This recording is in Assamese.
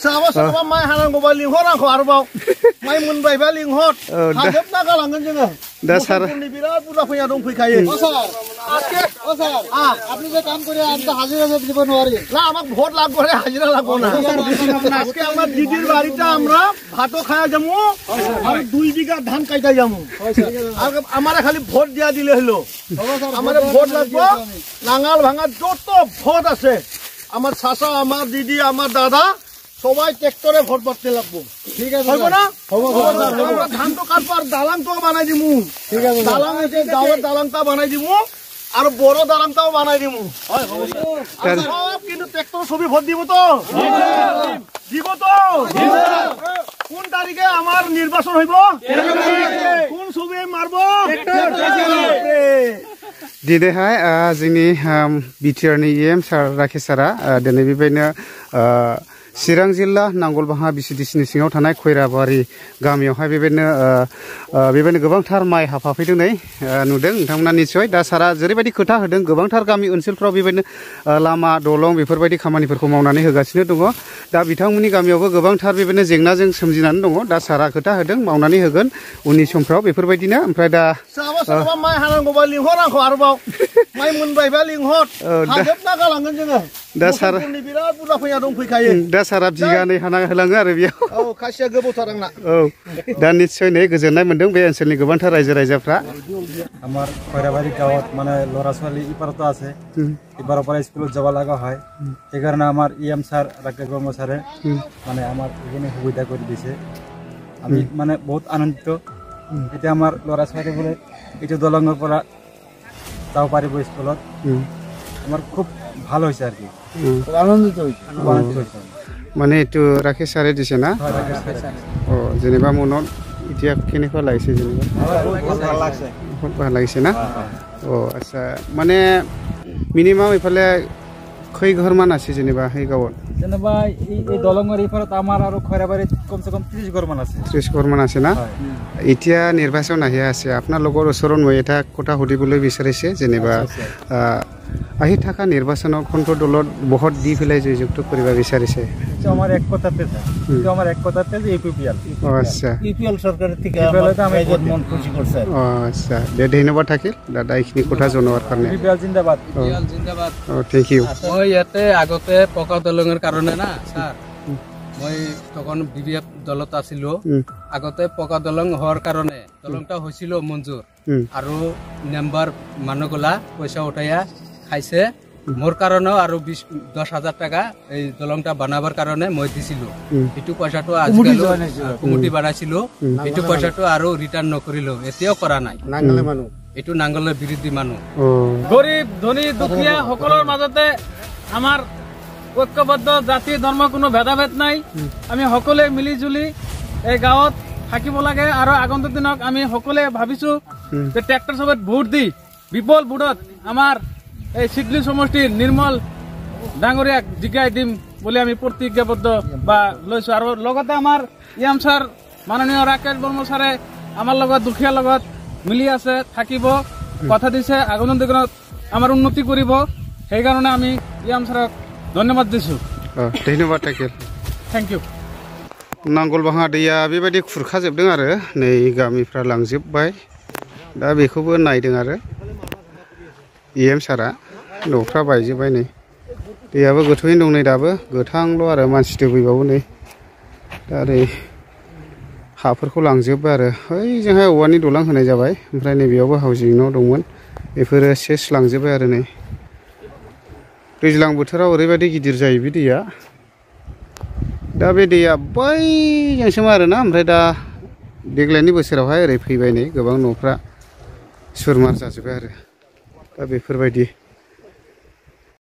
सोरहाबा माइ हानांगौबा लिंहर आंखौ आरोबाव माइ मोनबायबा लिंहर हाजोबना गालांगोन जोङो दा सार बिराद बुरजा फैया दंफैखायो আপনি যে কাম করে আপনি হাজিরা দিব নোৱাৰি না আমাক ভোট লাগবো রে হাজিরা লাগবো না আজকে আমার দিদির বাড়িতে আমরা ভাতও খায়া যাবো আর 2 বিঘা ধান কাইটা যাবো আর আমারে খালি ভোট দিয়া দিলে হলো আমারে ভোট লাগবো নাঙ্গাল ভাঙা যত ভোট আছে আমার চাচা আমার দিদি আমার দাদা সবাই ট্রাক্টরে ভোট করতে লাগবো ঠিক আছে হইব না আমরা ধান তো কাটবো আর দালানটাও বানাই দিমু ঠিক আছে দালান আছে গাঁয়ের দালানটা বানাই দিমু আর বড় দালানটাও বানাই দিমু সব কিন্তু ট্রাক্টর ছবি ভোট দিব তো দিব তো কোন তারিখে আমার নির্বাচন হইব কোন ছবি মারব दिनै हाय जोंनि बिटिआरनि EM सार राकेश सारा दिनै बेबायदिनो चिरां जिल्ला नांगलबाहा BCDCनि सिङाव थानाय खैराबारि गामियावहाय बेबायदिनो गोबांथार माइ हाफाफैदों नै नुदों नोंथांमोना निस्सय दा सारा जेरैबायदि खोथा होदों गोबांथार गामि ओनसोलफ्राव बेबायदिनो लामा दलं बेफोरबायदि खामानिफोरखौ मावनानै होगासिनो दङ दा बिथांमोननि गामियावबो गोबांथार बेबायदिनो जेंनाजों सोमजिनानै दङ दा सारा खोथा होदों मावनानै होगोन उननि समफ्राव बेफोरबायदिनो ओमफ्राय दा सोरहाबा माइ हानांगौबा लिंहर आंखौ आरोबाव माइ मोनबायबा लिंहर हाजोबना गालांगोन जोङो दा सार बिराद बुरजा फैया दंफैखायो दा सारा बिगानै हाना होलाङो आरो बेयाव औ खासिया गोबावथार आंना औ दा निस्सय नै गोजोननाय मोनदों बे ओनसोलनि गोबांथार रायजो राजाफ्रा আমাৰ খৈৰাবাৰী গাঁৱত মানে ল'ৰা ছোৱালী ইপাৰতো আছে ইপাৰৰ পৰা স্কুলত যাব লগা হয় সেইকাৰণে আমাৰ EM ছাৰ ৰাকেশ বৰ্মা ছাৰে মানে আমাৰ এইখিনি সুবিধা কৰি দিছে আমি মানে বহুত আনন্দিত এতিয়া আমাৰ ল'ৰা ছোৱালীবোৰে এইটো দলঙৰ পৰা যাব পাৰিব স্কুলত আমাৰ খুব ভাল হৈছে আৰু কি আনন্দিত হৈছে মানে এইটো ৰাকেশ ছাৰে দিছে না অ যেনিবা মনত এতিয়া কেনেকুৱা লাগিছে যেনিবা বহুত ভাল লাগিছে না অ আচ্ছা মানে মিনিমাম এইফালে खै घरमान আছে जेनेबा সেই গাঁৱত যেনেবা এই দলঙৰ ইফালত আমাৰ আৰু খৈৰাবাৰীত কমসে কম 30 ঘৰমান আছে 30 ঘৰমান আছে না এতিয়া নিৰ্বাচন আহি আছে আপোনালোকৰ ওচৰত মই এটা কথা সুধিবলৈ বিচাৰিছে যেনেবা আহি থকা নিৰ্বাচনত কোনটো দলত বহুত দি পেলাই জয়যুক্ত কৰিব বিচাৰিছে আমার এক কথাতে আমার এক কথাতে যে ইউপিএল আচ্ছা ইউপিএল সরকারের থেকে আমি বহুত মন খুশি করছে আচ্ছা ধন্যবাদ থাকিল দাদা এইখিনি কথা জনোৱাৰ কাৰণে ইউপিএল জিন্দাবাদ ও থ্যাংক ইউ মই ইয়াতে আগতে পকা দলঙৰ কাৰণে না স্যাৰ মই তখন বিবিএফ দলত আছিলো আগতে পকা দলং হোৱাৰ কাৰণে দলংটা হৈছিল মঞ্জুৰ আৰু নাম্বাৰ মানুহগলা পইচা উঠাইয়া খাইছে মোর কারণে আর 10,000 টাকা এই দলংটা বানাবার কারণে মই দিছিল এটু পয়সাটো আজকাল কমিটি বানাইছিল এটু পয়সাটো আর রিটার্ন নকরিল এতিয়াও করা নাই নাঙ্গলে মানুহ এটু নাঙ্গলের বিরোধী মানুহ গরিব ধনী দুখীয়া সকলের মাজতে আমার ঐক্যবদ্ধ জাতি ধর্ম কোনো ভেদাভেদ নাই আমি সকলে মিলি জুলি এই গাঁৱত থাকিব লাগে আৰু আগন্তুক দিনক আমি সকলে ভাবিছো যে ট্ৰেক্টৰ সবত ভোট দি বিপুল ভোটত আমাৰ এই চিডলি সমষ্টিৰ নিৰ্মল ডাঙৰীয়াক জিকাই দিম বুলি আমি প্ৰতিজ্ঞাবদ্ধ বা লৈছো আৰু লগতে আমাৰ EM ছাৰ মাননীয় ৰাকেশ বৰ্মা ছাৰে আমাৰ লগত দুখীয়া লগত মিলি আছে থাকিব কথা দিছে আগন্তুক দিনত আমাৰ উন্নতি কৰিব সেই কাৰণে আমি EM ছাৰক ধন্যবাদ দিছো ধন্যবাদ থাকিল থ্যাংক ইউ नांगलबाहा दैया बेबायदि खुरखाजोबदों आरो नै गामिफ्रा लांजोबबाय दा बेखौबो नायदों आरो EM सारा न'फ्रा बायजोबबाय नै दैयाबो गोथौयैनो दं नै दाबो गोथांल' आरो मानसि दोबैबावो नै दा ओरै हाफोरखौ लांजोबबाय आरो ओइजोंहाय औवानि दलां होनाय जाबाय ओमफ्राय नैबेयावबो हाउजिं न' दंमोन बेफोरो सेस लांजोबबाय आरो नै दैज्लां बोथोराव ओरैबायदि गिदिर जायो बे दैया दा बे दैया बैजोंसोमोन आरोना ओमफ्राय दा देग्लायनि बोसोरावहाय ओरै फैबाय नै गोबां न'फ्रा सुरमार जाजोब्बाय आरो दा बेफोरबायदि